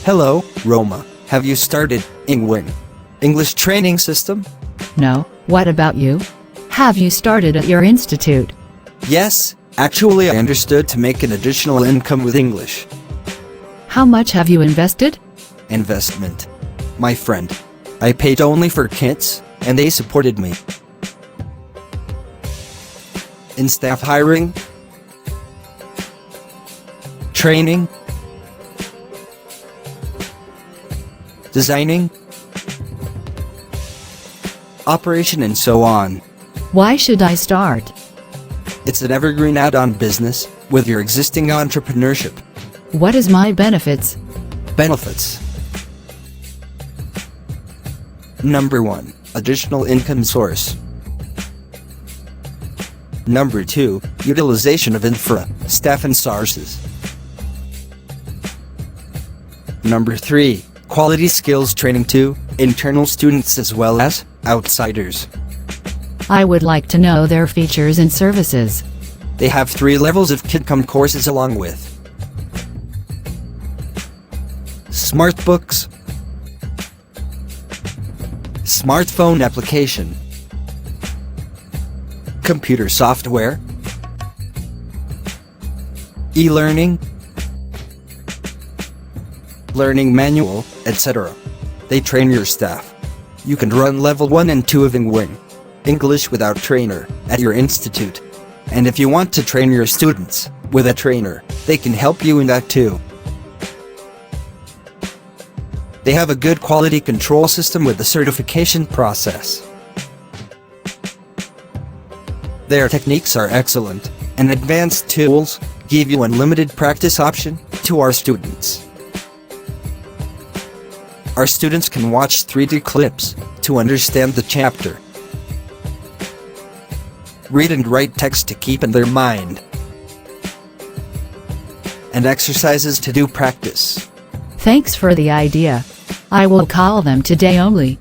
Hello, Roma. Have you started EngWing English training system? No, what about you? Have you started at your institute? Yes, actually I understood to make an additional income with English. How much have you invested? Investment. My friend. I paid only for kits, and they supported me. In staff hiring, training, designing, operation, and so on. Why should I start? It's an evergreen add-on business with your existing entrepreneurship. What is my benefits? Benefits. Number 1. Additional income source. Number 2. Utilization of infra, staff and sources. Number 3. Quality skills training to internal students as well as outsiders. I would like to know their features and services. They have 3 levels of KidCom courses along with Smart Books, Smartphone application, Computer software, e-learning, learning manual, etc. They train your staff. You can run level 1 and 2 of EngWing English without trainer at your institute. And if you want to train your students with a trainer, they can help you in that too. They have a good quality control system with the certification process. Their techniques are excellent, and advanced tools give you unlimited practice option to our students. Our students can watch 3D clips to understand the chapter, read and write text to keep in their mind, and exercises to do practice. Thanks for the idea. I will call them today only.